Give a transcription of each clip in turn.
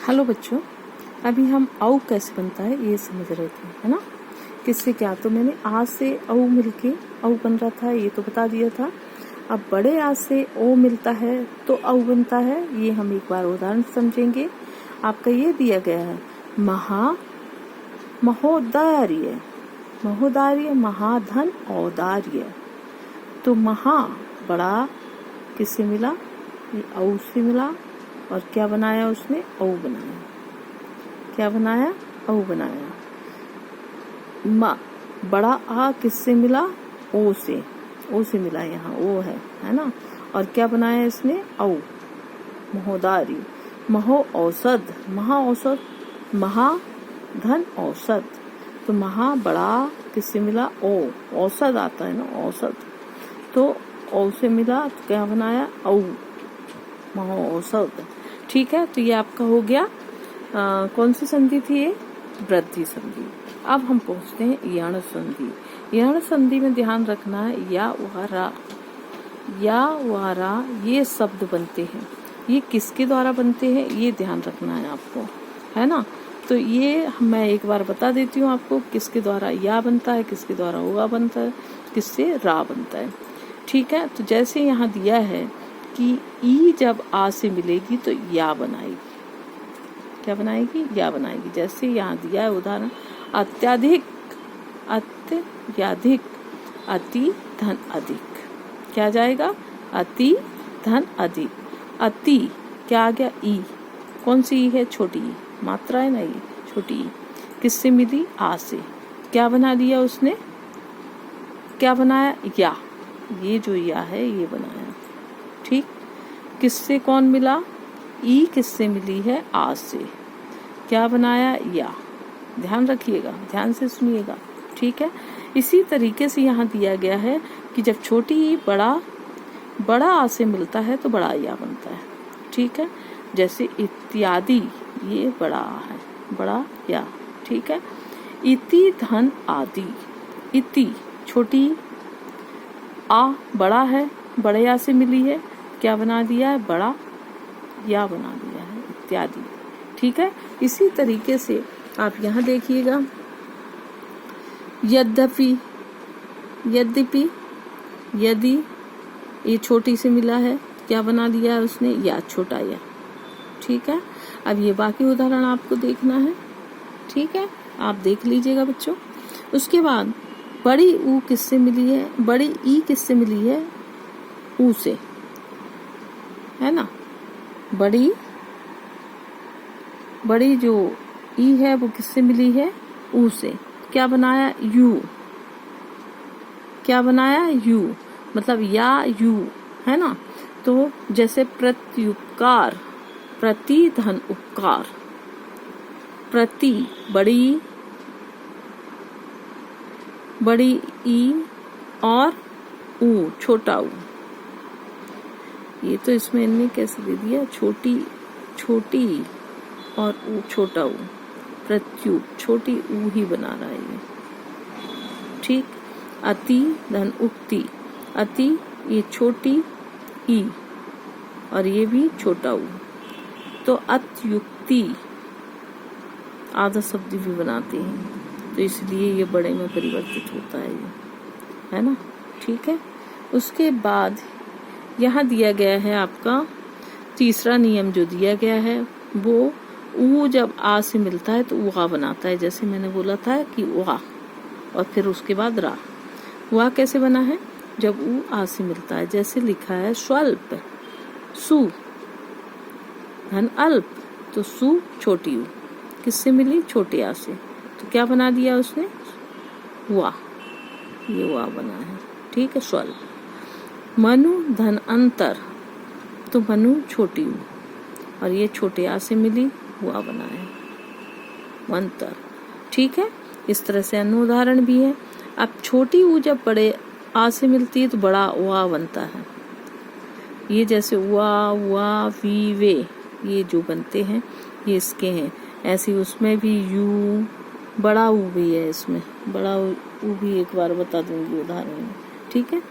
Hello बच्चों, अभी हम औ कैसे बनता है ये समझ रहे थे, है ना। किससे क्या, तो मैंने आ से औ मिलके औ बन रहा था, ये तो बता दिया था। अब बड़े आ से ओ मिलता है तो औ बनता है, ये हम एक बार उदाहरण समझेंगे। आपका ये दिया गया है महोदार्य, महोदार्य, महाधन औदार्य। तो महा बड़ा किससे मिला, ये औ से मिला, और क्या बनाया उसने, औ बनाया। क्या बनाया, औ बनाया। बड़ा आ किससे मिला, ओ से मिला, यहाँ ओ है ना। और क्या बनाया इसने, औ, महोदारी। महो औसत, महा औसत, महा धन औसत। तो महा बड़ा किससे मिला, ओ, औसत आता है ना, औसत। तो औ से मिला तो क्या बनाया, औ, महो औसत। ठीक है, तो ये आपका हो गया। कौन सी संधि थी ये, वृद्धि संधि। अब हम पहुंचते हैं यण संधि। यण संधि में ध्यान रखना है या वारा ये शब्द बनते हैं। ये किसके द्वारा बनते हैं ये ध्यान रखना है आपको, है ना। तो ये मैं एक बार बता देती हूँ आपको, किसके द्वारा या बनता है, किसके द्वारा उआ बनता है, किससे रा बनता है। ठीक है, तो जैसे यहाँ दिया है कि ई जब आ से मिलेगी तो या बनाएगी। क्या बनाएगी, या बनाएगी। जैसे यहाँ दिया है उदाहरण, अत्यधिक, अत्यधिक, अति धन अधिक। क्या जाएगा, अति धन अधिक। अति क्या आ गया, ई, कौन सी ई है, छोटी ई, मात्रा है ना ये, छोटी ई। किससे मिली, आ से। क्या बना लिया उसने, क्या बनाया, या, ये जो या है ये बनाया। ठीक, किससे कौन मिला, ई किससे मिली है, आ से। क्या बनाया, या। ध्यान रखिएगा, ध्यान से सुनिएगा, ठीक है। इसी तरीके से यहाँ दिया गया है कि जब छोटी ई बड़ा आ से मिलता है तो बड़ा या बनता है। ठीक है, जैसे इत्यादि, ये बड़ा आ है, बड़ा या। ठीक है, इति धन आदि। इति छोटी आ, बड़ा है, बड़े आ से मिली है, क्या बना दिया है, बड़ा या बना दिया है, इत्यादि। ठीक है, इसी तरीके से आप यहाँ देखिएगा, यद्यपि, यद्यपि, यदि, ये छोटी से मिला है, क्या बना दिया है उसने, या, छोटा या। ठीक है, अब ये बाकी उदाहरण आपको देखना है। ठीक है, आप देख लीजिएगा बच्चों। उसके बाद बड़ी ऊ किससे मिली है, बड़ी ई किससे मिली है, ऊ से, है ना। बड़ी जो ई है वो किससे मिली है, ऊ से। क्या बनाया, यू। क्या बनाया, यू, मतलब या यू, है ना। तो जैसे प्रत्युपकार, प्रति धन उपकार। प्रति बड़ी ई और ऊ, छोटा ऊ। ये तो इसमें इनने कैसे दे दिया, छोटी और ऊ, छोटा ऊ, प्रत्युप, छोटी ऊ ही बना रहा है ये। ठीक, अति धन उक्ति। अति ये छोटी ई और ये भी छोटा ऊ, तो अत्युक्ति आधा शब्द भी बनाते हैं, तो इसलिए ये बड़े में परिवर्तित होता है ये, है ना। ठीक है, उसके बाद यहाँ दिया गया है आपका तीसरा नियम जो दिया गया है, वो ऊ जब आ से मिलता है तो उआ बनाता है। जैसे मैंने बोला था कि उआ और फिर उसके बाद रा। उआ कैसे बना है, जब ऊ आ से मिलता है। जैसे लिखा है स्वल्प, सु धन अल्प, तो सु छोटी ऊ किससे मिली, छोटे आ से, तो क्या बना दिया उसने, उआ, ये उआ बना है। ठीक है, स्वल्प। मनु धन अंतर, तो मनु छोटी ऊ और ये छोटे आ से मिली, हुआ बना है, अंतर। ठीक है, इस तरह से अन्य उदाहरण भी है। अब छोटी ऊ जब बड़े आ से मिलती है तो बड़ा उआ बनता है। ये जैसे उआ, वी, वे, ये जो बनते हैं ये इसके हैं। ऐसे उसमें भी यू, बड़ा ऊ भी है इसमें, बड़ा ऊ भी एक बार बता दूंगी उदाहरण में। ठीक है,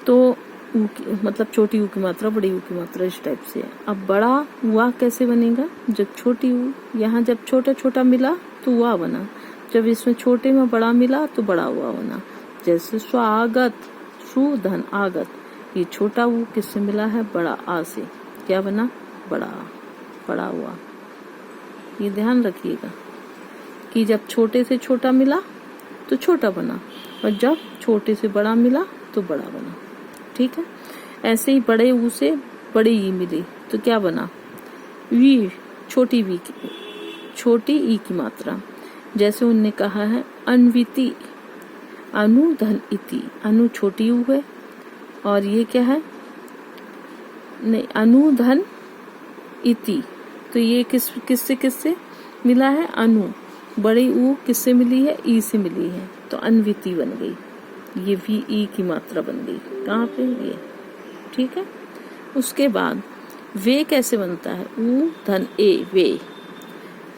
तो ऊ की मतलब छोटी ऊ की मात्रा बड़ी ऊ की मात्रा इस टाइप से है। अब बड़ा हुआ कैसे बनेगा, जब छोटी ऊ यहाँ जब छोटा छोटा मिला तो हुआ बना, जब इसमें छोटे में बड़ा मिला तो बड़ा हुआ बना। जैसे स्वागत, सु धन आगत, ये छोटा ऊ किससे मिला है, बड़ा आ से, क्या बना, बड़ा आ, बड़ा हुआ। ये ध्यान रखिएगा कि जब छोटे से छोटा मिला तो छोटा बना और जब छोटे से बड़ा मिला तो बड़ा बना। ठीक है, ऐसे ही बड़े ऊ से बड़ी ई मिली तो क्या बना, वी, छोटी वी की, छोटी ई की मात्रा। जैसे उनने कहा है अन्विति, अनु धन इति, अनु छोटी ऊ है और ये क्या है, नहीं अनु धन इति, तो ये किससे किससे मिला है, अनु, बड़ी ऊ किससे मिली है, ई से मिली है, तो अन्विति बन गई। ये वी ई की मात्रा बन गई, कहाँ पे, ये। ठीक है, उसके बाद वे कैसे बनता है, ऊ धन ए, वे,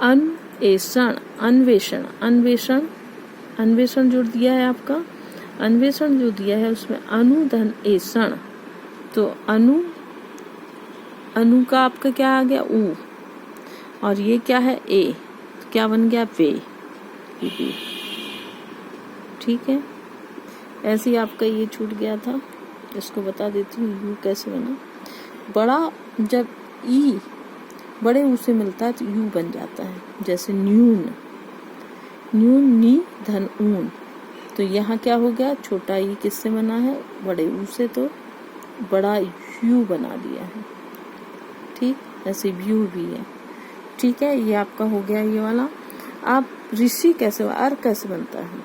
अन्वेषण, अन्वेषण, अन्वेषण, अन्वेषण जो दिया है आपका, अन्वेषण जो दिया है उसमें अनु धन एषण, तो अनु, अनु का आपका क्या आ गया, ऊ, और ये क्या है, ए, तो क्या बन गया, वे। ठीक है, ऐसे ही आपका ये छूट गया था, इसको बता देती हूँ यू कैसे बना। बड़ा जब ई बड़े ऊ से मिलता है तो यू बन जाता है। जैसे न्यून, न्यून नी धन ऊन, तो यहाँ क्या हो गया, छोटा ई किससे बना है, बड़े ऊ से, तो बड़ा यू बना दिया है। ठीक, ऐसे व्यू भी है। ठीक है, ये आपका हो गया ये वाला। अब ऋषि कैसे, अर् कैसे बनता है,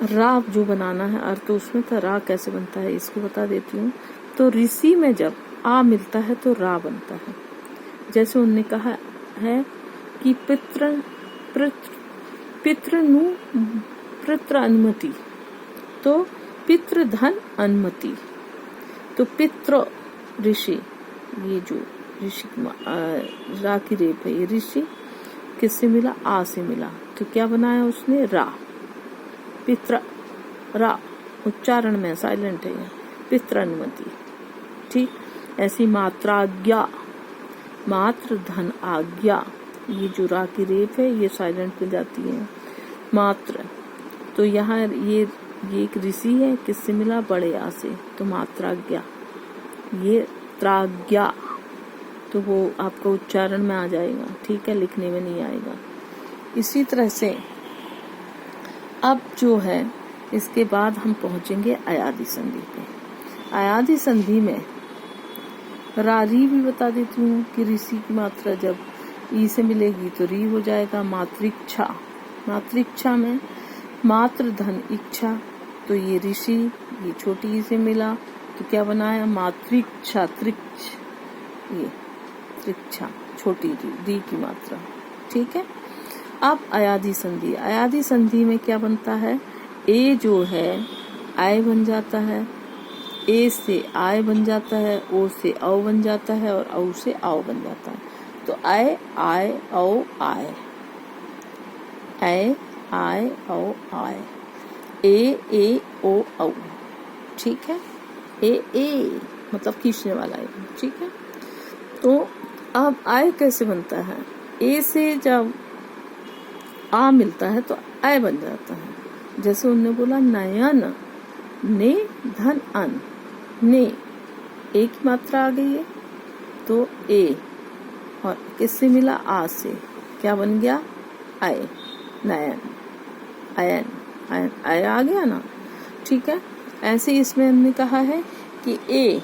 रा जो बनाना है, अर् तो उसमें था, रा कैसे बनता है इसको बता देती हूँ। तो ऋषि में जब आ मिलता है तो रा बनता है। जैसे उन्होंने कहा है कि पितृ अनुमति, तो पितृ धन अनुमति, तो पितृ ऋषि, ये जो ऋषि रा की रेप है, ये ऋषि किससे मिला, आ से मिला, तो क्या बनाया उसने, रा, पितृ, रा उच्चारण में साइलेंट है, पितृ अनुमति। ठीक, ऐसी मात्राज्ञा, मात्र धन आज्ञा, ये जो रा की रेप है ये साइलेंट पे जाती है, मात्र, तो यहाँ ये एक ऋषि है, किससे मिला, बड़े आ से, तो मात्राज्ञा, ये त्राज्ञा, तो वो आपका उच्चारण में आ जाएगा। ठीक है, लिखने में नहीं आएगा। इसी तरह से अब जो है इसके बाद हम पहुंचेंगे अयादि संधि पे। अयादि संधि में री भी बता देती हूँ कि ऋषि की मात्रा जब ई से मिलेगी तो री हो जाएगा। मातृच्छा, मातृच्छा में मात्र धन इच्छा, तो ये ऋषि, ये छोटी ई से मिला तो क्या बनाया, मातृच्छा, त्रिक्ष, ये त्रिक्षा, छोटी री की मात्रा। ठीक है, अब अयादि संधि, अयादि संधि में क्या बनता है, ए जो है आय बन जाता है, ए से आय बन जाता है, ओ से औ बन जाता है और औ से आओ बन जाता है। तो आय आय औ आय, आय आय औ आय, ए ओ औ। ठीक है, ए मतलब खींचने वाला है। ठीक है, तो अब आय कैसे बनता है, ए से जब आ मिलता है तो आय बन जाता है। जैसे उन्होंने बोला नयन, ने धन अन, ने एक मात्रा आ गई है तो ए, और किससे मिला, आ से, क्या बन गया, आय, नयन, अयन, अयन, आय आ गया ना। ठीक है, ऐसे इसमें हमने कहा है कि ए,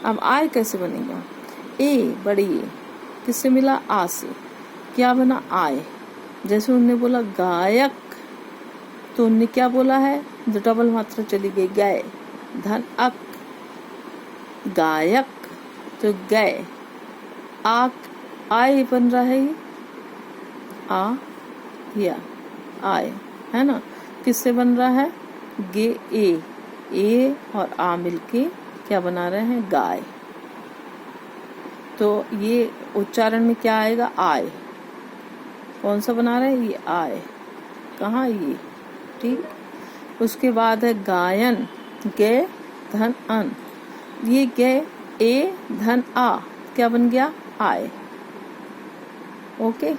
अब आय कैसे बनेगा, ए बड़ी ए किससे मिला, आ से, क्या बना, आय। जैसे उन्होंने बोला गायक, तो उन्होंने क्या बोला है, जो डबल मात्रा चली गई, गए, धन अक, गायक, तो गए, आक, आय बन रहा है, ये आ या आय है ना, किससे बन रहा है, गे, ए और आ मिलके क्या बना रहे हैं, गाय। तो ये उच्चारण में क्या आएगा, आय, कौन सा बना रहे हैं, ये आय, कहाँ ये। ठीक, उसके बाद है गायन, गे धन अन, ये गे ए धन आ क्या बन गया आय। ओके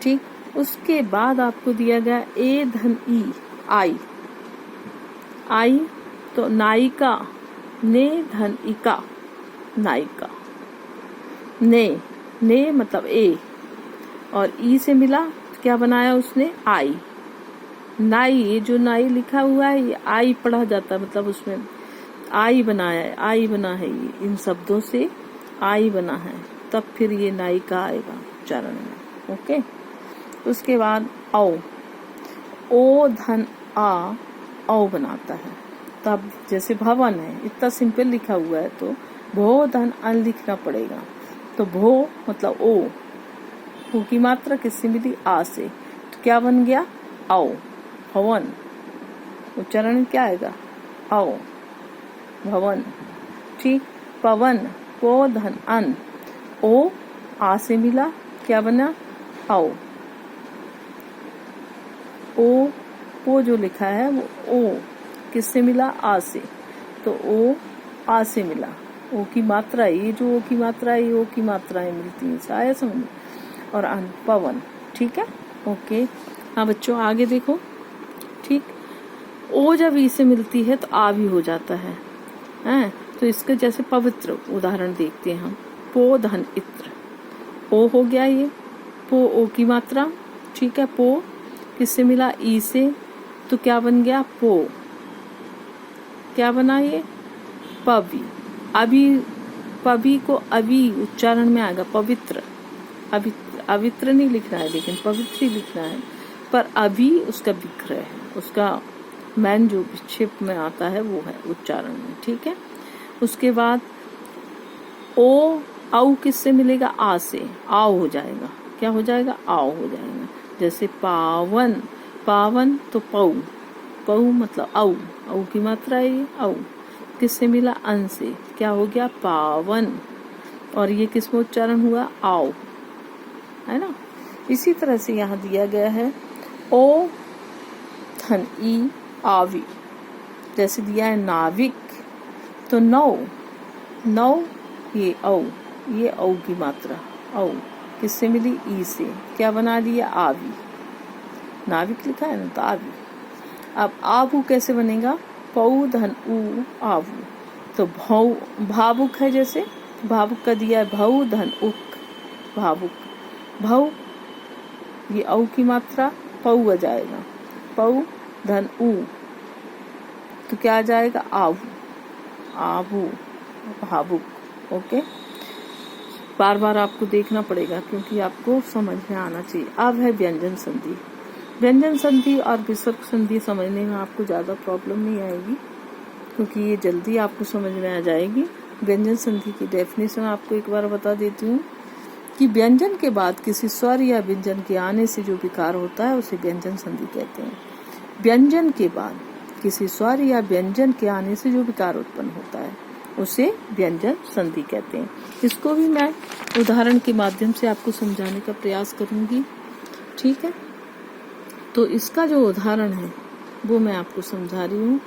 ठीक। उसके बाद आपको दिया गया ए धन ई आई, आई तो नायिका, ने धन इका नायिका, ने मतलब ए और ई से मिला तो क्या बनाया उसने आई, नाई। ये जो नाई लिखा हुआ है ये आई पढ़ा जाता है, मतलब उसमें आई बनाया है, आई बना है, ये इन शब्दों से आई बना है, तब फिर ये नायिका आएगा उच्चारण में। ओके। उसके बाद औ, ओ धन आ औ बनाता है, तब जैसे भवन है इतना सिंपल लिखा हुआ है तो भो धन अन लिखना पड़ेगा। तो भो मतलब ओ की मात्रा किससे मिली आ से, तो क्या बन गया औ भवन। उच्चारण क्या आएगा औ भवन। ठीक। पवन पो धन अन, ओ आ से मिला क्या बना औ। ओ ओ जो लिखा है वो ओ किससे मिला आ से, तो ओ आ से मिला, ओ की मात्रा, ये जो ओ की मात्रा है, ओ की मात्राएं मिलती हैं, आया समझ। और अन पवन। ठीक है। ओके। हाँ बच्चों आगे देखो। ठीक। ओ जब ई से मिलती है तो आ भी हो जाता है, हैं? तो इसके जैसे पवित्र उदाहरण देखते हैं हम। पो धन इत्र, ओ हो गया ये, पो ओ की मात्रा। ठीक है। पो किससे मिला ई से, तो क्या बन गया पो, क्या बना ये पवि। अभी पवि को अभी उच्चारण में आएगा पवित्र, अवित्र नहीं लिखना है लेकिन पवित्र ही लिखना है, पर अभी उसका विग्रह है, उसका मैन जो विक्षेप में आता है वो है उच्चारण में। ठीक है। उसके बाद ओ औ किससे मिलेगा आ से, आओ हो जाएगा, क्या हो जाएगा आओ हो जाएगा। जैसे पावन, पावन तो पौ, पौ मतलब औ की मात्रा है ये औ, किससे मिला अन से, क्या हो गया पावन। और ये किसमें उच्चारण हुआ आओ, है ना। इसी तरह से यहाँ दिया गया है ओ धन ई आवी, जैसे दिया है नाविक तो नौ, नौ ये औ, ये औ की मात्रा औ किससे मिली ई से, क्या बना दिया आवी। नाविक लिखा है ना तो आवी। अब आबू कैसे बनेगा, पौ धन ऊ आवू, तो भौ भावुक है, जैसे भावुक का दिया है भौ धन उक भावुक, भौ ये औ की मात्रा पौ आ जाएगा, पौ धन ऊ तो क्या आ जाएगा आवू, आबू भावुक। ओके। बार बार आपको देखना पड़ेगा क्योंकि आपको समझ में आना चाहिए। अब है व्यंजन संधि। व्यंजन संधि और विसर्ग संधि समझने में आपको ज्यादा प्रॉब्लम नहीं आएगी क्योंकि ये जल्दी आपको समझ में आ जाएगी। व्यंजन संधि की डेफिनेशन आपको एक बार बता देती हूँ कि व्यंजन के बाद किसी स्वर या व्यंजन के आने से जो विकार होता है उसे व्यंजन संधि कहते हैं। व्यंजन के बाद किसी स्वर या व्यंजन के आने से जो विकार उत्पन्न होता है उसे व्यंजन संधि कहते हैं। इसको भी मैं उदाहरण के माध्यम से आपको समझाने का प्रयास करूंगी। ठीक है। तो इसका जो उदाहरण है वो मैं आपको समझा रही हूँ।